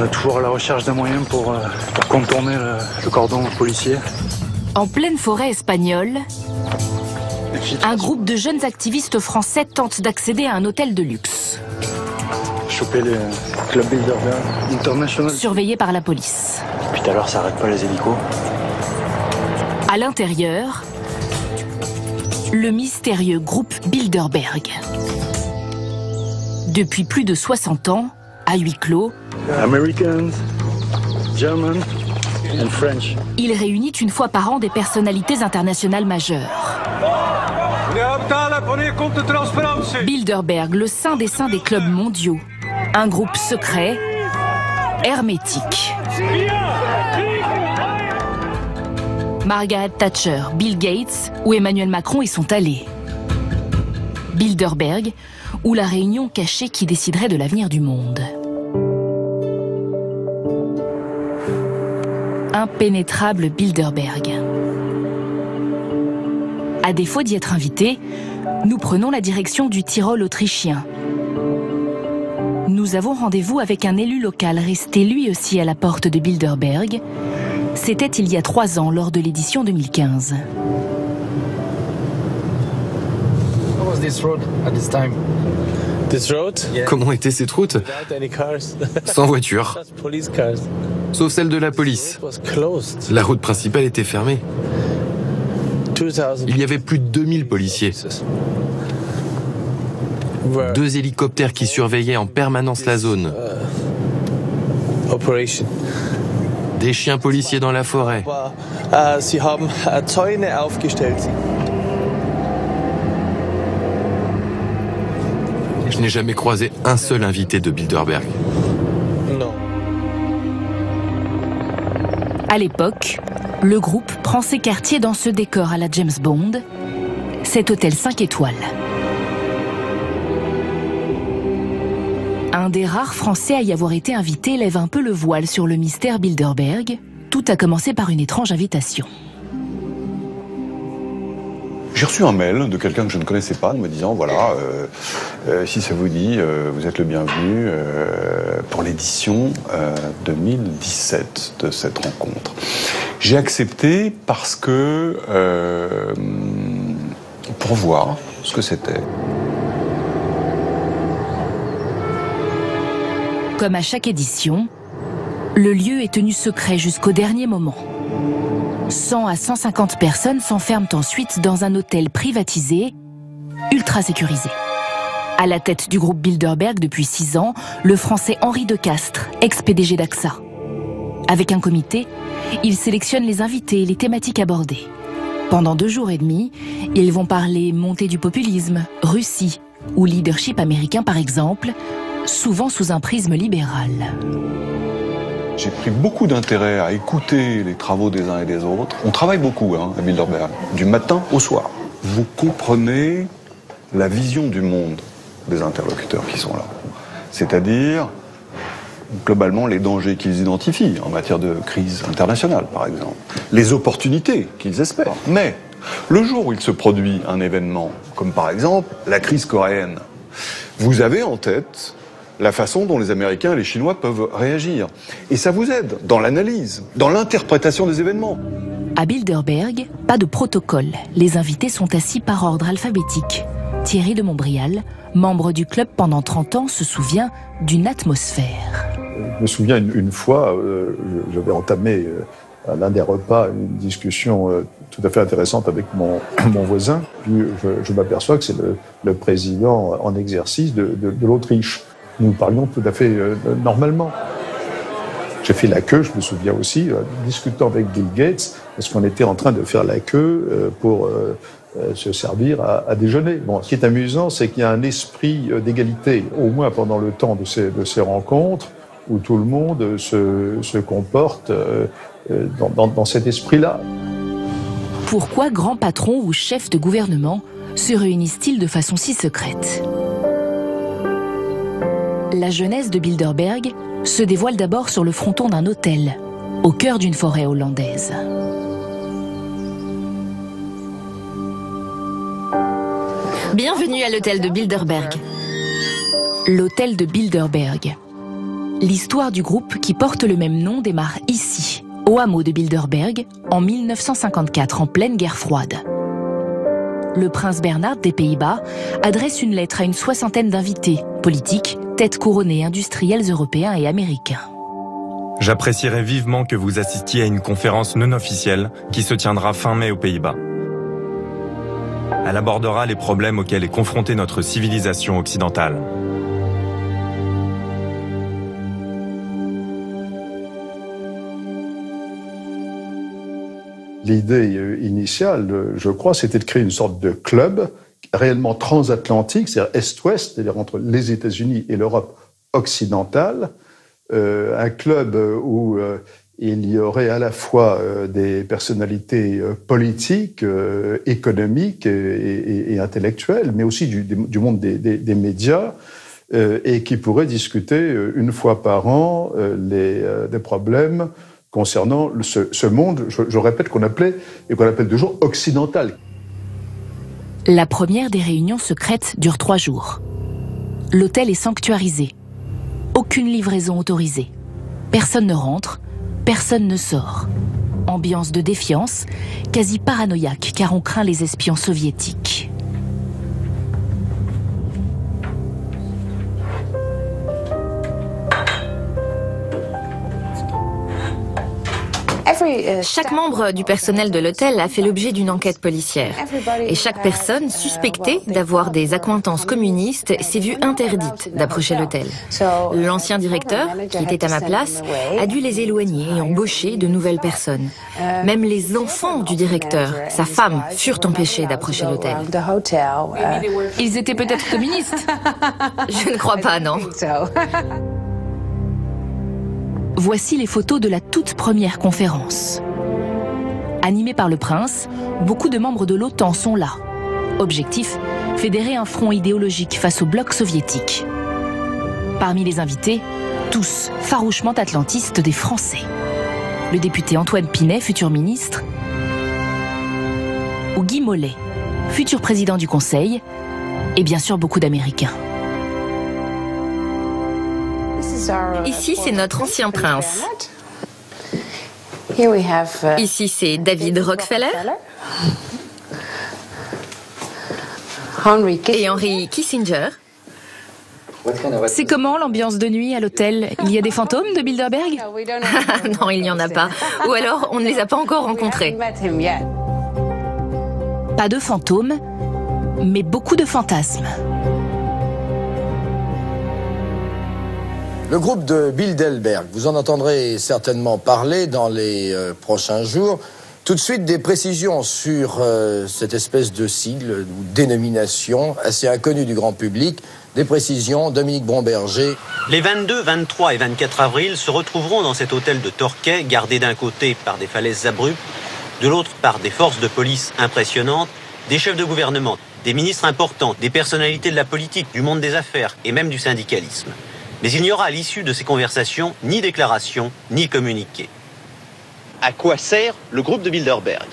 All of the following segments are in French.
Toujours à la recherche d'un moyen pour contourner le cordon policier. En pleine forêt espagnole, un groupe de jeunes activistes français tente d'accéder à un hôtel de luxe. Choper les clubs Bilderberg International. Surveillé par la police. Depuis tout à l'heure, ça arrête pas les hélicos. À l'intérieur, le mystérieux groupe Bilderberg. Depuis plus de 60 ans, à huis clos, Americans, German and French. Il réunit une fois par an des personnalités internationales majeures. Bilderberg, le saint des saints des clubs mondiaux. Un groupe secret, hermétique. Margaret Thatcher, Bill Gates ou Emmanuel Macron y sont allés. Bilderberg, ou la réunion cachée qui déciderait de l'avenir du monde. Impénétrable Bilderberg. À défaut d'y être invité, nous prenons la direction du Tyrol autrichien. Nous avons rendez-vous avec un élu local resté lui aussi à la porte de Bilderberg. C'était il y a 3 ans, lors de l'édition 2015. Comment était cette route? Sans voiture. Sauf celle de la police. La route principale était fermée. Il y avait plus de 2000 policiers. 2 hélicoptères qui surveillaient en permanence la zone. Des chiens policiers dans la forêt. Je n'ai jamais croisé un seul invité de Bilderberg. Non. À l'époque, le groupe prend ses quartiers dans ce décor à la James Bond, cet hôtel 5 étoiles. Un des rares Français à y avoir été invité lève un peu le voile sur le mystère Bilderberg. Tout a commencé par une étrange invitation. J'ai reçu un mail de quelqu'un que je ne connaissais pas, me disant, voilà, si ça vous dit, vous êtes le bienvenu pour l'édition 2017 de cette rencontre. J'ai accepté parce que, pour voir ce que c'était. Comme à chaque édition, le lieu est tenu secret jusqu'au dernier moment. 100 à 150 personnes s'enferment ensuite dans un hôtel privatisé, ultra sécurisé. À la tête du groupe Bilderberg depuis 6 ans, le Français Henri de Castres, ex-PDG d'AXA. Avec un comité, il sélectionne les invités et les thématiques abordées. Pendant 2 jours et demi, ils vont parler montée du populisme, Russie ou leadership américain par exemple, souvent sous un prisme libéral. J'ai pris beaucoup d'intérêt à écouter les travaux des uns et des autres. On travaille beaucoup à Bilderberg, du matin au soir. Vous comprenez la vision du monde des interlocuteurs qui sont là. C'est-à-dire, globalement, les dangers qu'ils identifient en matière de crise internationale, par exemple. Les opportunités qu'ils espèrent. Mais, le jour où il se produit un événement, comme par exemple la crise coréenne, vous avez en tête la façon dont les Américains et les Chinois peuvent réagir. Et ça vous aide dans l'analyse, dans l'interprétation des événements. À Bilderberg, pas de protocole. Les invités sont assis par ordre alphabétique. Thierry de Montbrial, membre du club pendant 30 ans, se souvient d'une atmosphère. Je me souviens une fois, j'avais entamé à l'un des repas une discussion tout à fait intéressante avec mon voisin. Puis je m'aperçois que c'est le président en exercice de l'Autriche. Nous parlions tout à fait normalement. J'ai fait la queue, je me souviens aussi, discutant avec Bill Gates, parce qu'on était en train de faire la queue pour se servir à déjeuner. Bon, ce qui est amusant, c'est qu'il y a un esprit d'égalité, au moins pendant le temps de ces rencontres, où tout le monde se comporte dans cet esprit-là. Pourquoi grands patrons ou chefs de gouvernement se réunissent-ils de façon si secrète ? La jeunesse de Bilderberg se dévoile d'abord sur le fronton d'un hôtel, au cœur d'une forêt hollandaise. Bienvenue à l'hôtel de Bilderberg. L'hôtel de Bilderberg. L'histoire du groupe qui porte le même nom démarre ici, au hameau de Bilderberg, en 1954, en pleine guerre froide. Le prince Bernhard des Pays-Bas adresse une lettre à une soixantaine d'invités, politiques, têtes couronnées, industriels européens et américains. J'apprécierais vivement que vous assistiez à une conférence non officielle qui se tiendra fin mai aux Pays-Bas. Elle abordera les problèmes auxquels est confrontée notre civilisation occidentale. L'idée initiale, je crois, c'était de créer une sorte de club réellement transatlantique, c'est-à-dire Est-Ouest, c'est-à-dire entre les États-Unis et l'Europe occidentale, un club où il y aurait à la fois des personnalités politiques, économiques et intellectuelles, mais aussi du monde des médias, et qui pourraient discuter une fois par an des problèmes concernant ce monde, je répète, qu'on appelle toujours occidental. La première des réunions secrètes dure 3 jours. L'hôtel est sanctuarisé. Aucune livraison autorisée. Personne ne rentre, personne ne sort. Ambiance de défiance, quasi paranoïaque, car on craint les espions soviétiques. Chaque membre du personnel de l'hôtel a fait l'objet d'une enquête policière. Et chaque personne suspectée d'avoir des accointances communistes s'est vue interdite d'approcher l'hôtel. L'ancien directeur, qui était à ma place, a dû les éloigner et embaucher de nouvelles personnes. Même les enfants du directeur, sa femme, furent empêchés d'approcher l'hôtel. Ils étaient peut-être communistes? Je ne crois pas, non. Voici les photos de la toute première conférence. Animés par le prince, beaucoup de membres de l'OTAN sont là. Objectif, fédérer un front idéologique face au bloc soviétique. Parmi les invités, tous farouchement atlantistes des Français. Le député Antoine Pinay, futur ministre, ou Guy Mollet, futur président du Conseil, et bien sûr beaucoup d'Américains. Ici, c'est notre ancien prince. Ici, c'est David Rockefeller. Et Henry Kissinger. C'est comment l'ambiance de nuit à l'hôtel? Il y a des fantômes de Bilderberg? Non, il n'y en a pas. Ou alors, on ne les a pas encore rencontrés. Pas de fantômes, mais beaucoup de fantasmes. Le groupe de Bilderberg, vous en entendrez certainement parler dans les prochains jours. Tout de suite, des précisions sur cette espèce de sigle ou dénomination assez inconnue du grand public. Des précisions, Dominique Bromberger. Les 22, 23 et 24 avril se retrouveront dans cet hôtel de Torquay, gardé d'un côté par des falaises abruptes, de l'autre par des forces de police impressionnantes, des chefs de gouvernement, des ministres importants, des personnalités de la politique, du monde des affaires et même du syndicalisme. Mais il n'y aura à l'issue de ces conversations ni déclaration, ni communiqué. À quoi sert le groupe de Bilderberg?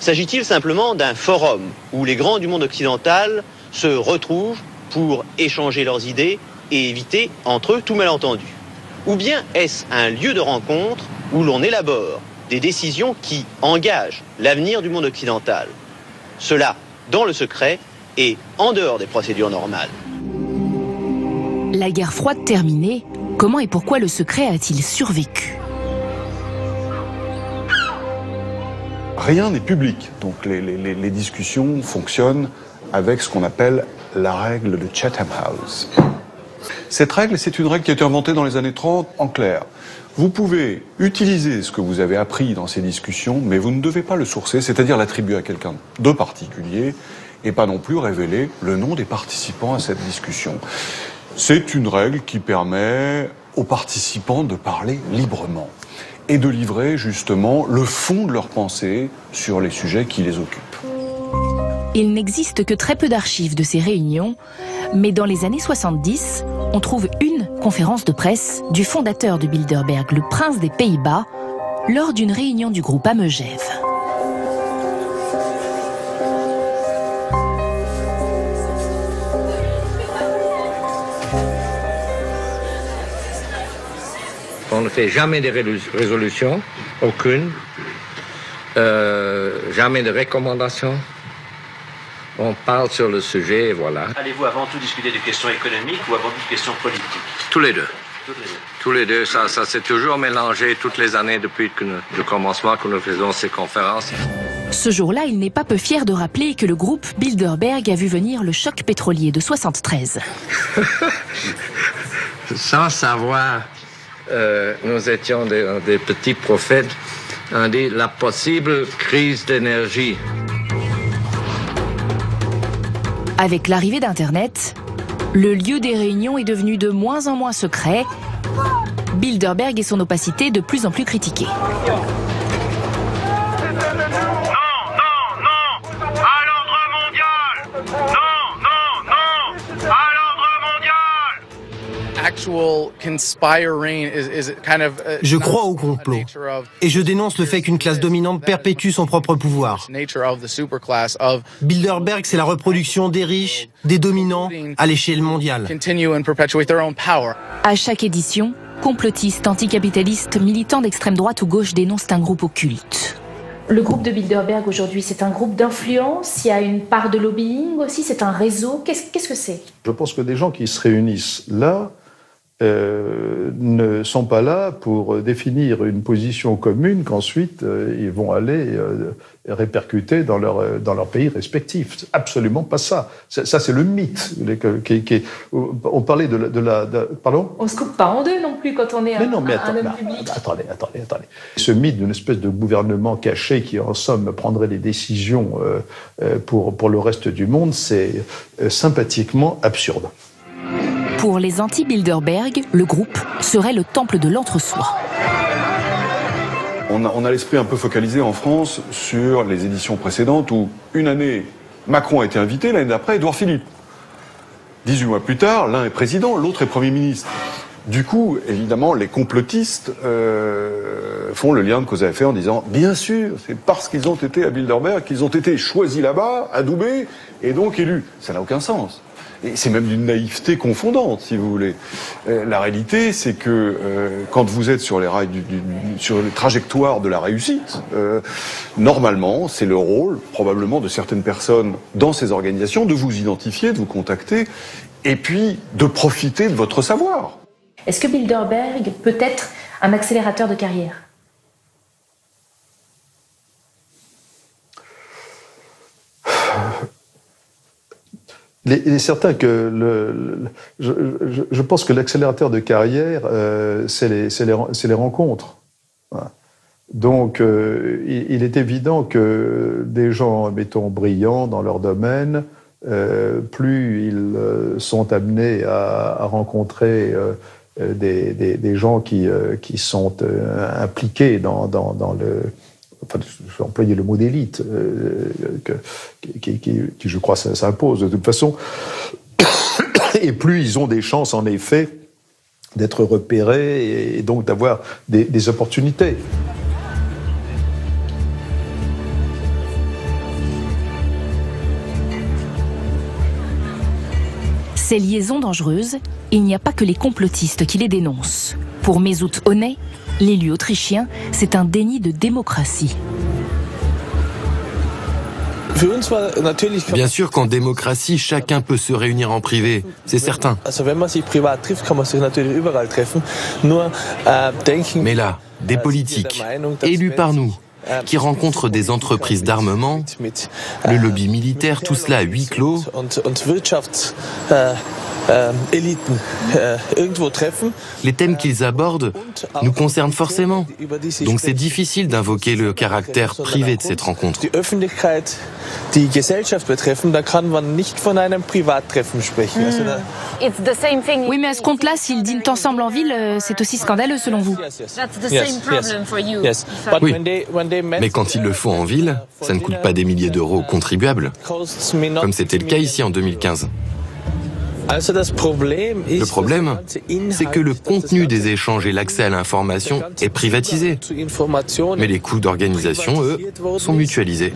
S'agit-il simplement d'un forum où les grands du monde occidental se retrouvent pour échanger leurs idées et éviter entre eux tout malentendu? Ou bien est-ce un lieu de rencontre où l'on élabore des décisions qui engagent l'avenir du monde occidental? Cela dans le secret et en dehors des procédures normales. La guerre froide terminée, comment et pourquoi le secret a-t-il survécu? Rien n'est public, donc les discussions fonctionnent avec ce qu'on appelle la règle de Chatham House. Cette règle, c'est une règle qui a été inventée dans les années 30, en clair. Vous pouvez utiliser ce que vous avez appris dans ces discussions, mais vous ne devez pas le sourcer, c'est-à-dire l'attribuer à quelqu'un de particulier, et pas non plus révéler le nom des participants à cette discussion. C'est une règle qui permet aux participants de parler librement et de livrer justement le fond de leurs pensées sur les sujets qui les occupent. Il n'existe que très peu d'archives de ces réunions, mais dans les années 70, on trouve une conférence de presse du fondateur de Bilderberg, le prince des Pays-Bas, lors d'une réunion du groupe à Megève. On ne fait jamais de résolution, aucune, jamais de recommandations. On parle sur le sujet et voilà. Allez-vous avant tout discuter des questions économiques ou avant tout des questions politiques? Tous les deux. Tous les deux, ça s'est toujours mélangé toutes les années depuis le commencement que nous faisons ces conférences. Ce jour-là, il n'est pas peu fier de rappeler que le groupe Bilderberg a vu venir le choc pétrolier de 73. Sans savoir, nous étions des petits prophètes. On dit la possible crise d'énergie. Avec l'arrivée d'Internet, le lieu des réunions est devenu de moins en moins secret. Bilderberg et son opacité de plus en plus critiquées. Je crois au complot et je dénonce le fait qu'une classe dominante perpétue son propre pouvoir. Bilderberg, c'est la reproduction des riches, des dominants à l'échelle mondiale. À chaque édition, complotistes, anticapitalistes, militants d'extrême droite ou gauche dénoncent un groupe occulte. Le groupe de Bilderberg aujourd'hui, c'est un groupe d'influence, il y a une part de lobbying aussi, c'est un réseau. Qu'est-ce que c'est? Je pense que des gens qui se réunissent là ne sont pas là pour définir une position commune qu'ensuite ils vont aller répercuter dans leur pays respectif. C'est absolument pas ça. Ça c'est le mythe. On parlait pardon. On se coupe pas en deux non plus quand on est un homme public. Attendez. Ce mythe d'une espèce de gouvernement caché qui en somme prendrait des décisions pour le reste du monde, c'est sympathiquement absurde. Pour les anti-Bilderberg, le groupe serait le temple de l'entre-soi. On a l'esprit un peu focalisé en France sur les éditions précédentes où une année, Macron a été invité, l'année d'après, Édouard Philippe. 18 mois plus tard, l'un est président, l'autre est Premier ministre. Du coup, évidemment, les complotistes font le lien de cause à effet en disant « Bien sûr, c'est parce qu'ils ont été à Bilderberg qu'ils ont été choisis là-bas, adoubés, et donc élus. » Ça n'a aucun sens. Et c'est même d'une naïveté confondante, si vous voulez. La réalité, c'est que quand vous êtes sur les rails sur les trajectoires de la réussite, normalement, c'est le rôle, probablement, de certaines personnes dans ces organisations, de vous identifier, de vous contacter, et puis de profiter de votre savoir. Est-ce que Bilderberg peut être un accélérateur de carrière ? Il est certain que je pense que l'accélérateur de carrière, c'est les rencontres. Donc, il est évident que des gens, mettons, brillants dans leur domaine, plus ils sont amenés à rencontrer des gens qui sont impliqués dans le... Enfin, je vais employer le mot d'élite, qui je crois, s'impose de toute façon. Et plus ils ont des chances, en effet, d'être repérés et donc d'avoir des opportunités. Ces liaisons dangereuses, il n'y a pas que les complotistes qui les dénoncent. Pour Mesut Onay, l'élu autrichien, c'est un déni de démocratie. Bien sûr qu'en démocratie, chacun peut se réunir en privé, c'est certain. Mais là, des politiques, élus par nous, qui rencontrent des entreprises d'armement, le lobby militaire, tout cela à huis clos. Les thèmes qu'ils abordent nous concernent forcément. Donc c'est difficile d'invoquer le caractère privé de cette rencontre. Oui, mais à ce compte-là, s'ils dînent ensemble en ville, c'est aussi scandaleux selon vous. Oui, mais quand ils le font en ville, ça ne coûte pas des milliers d'euros aux contribuables, comme c'était le cas ici en 2015. Le problème, c'est que le contenu des échanges et l'accès à l'information est privatisé. Mais les coûts d'organisation, eux, sont mutualisés.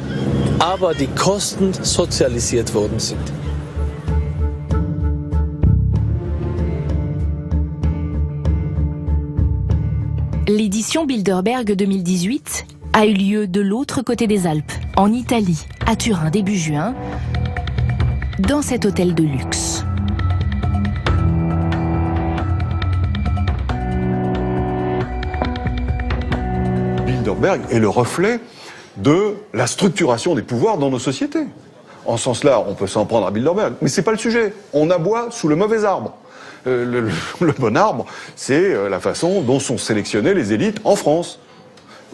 L'édition Bilderberg 2018 a eu lieu de l'autre côté des Alpes, en Italie, à Turin début juin, dans cet hôtel de luxe. Bilderberg est le reflet de la structuration des pouvoirs dans nos sociétés. En ce sens-là, on peut s'en prendre à Bilderberg, mais c'est pas le sujet. On aboie sous le mauvais arbre. Le bon arbre, c'est la façon dont sont sélectionnées les élites en France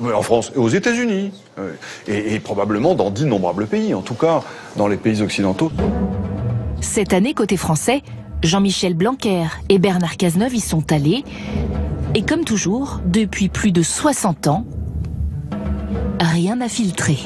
et aux États-Unis, et probablement dans d'innombrables pays, en tout cas dans les pays occidentaux. Cette année, côté français, Jean-Michel Blanquer et Bernard Cazeneuve y sont allés, et comme toujours, depuis plus de 60 ans, rien n'a filtré.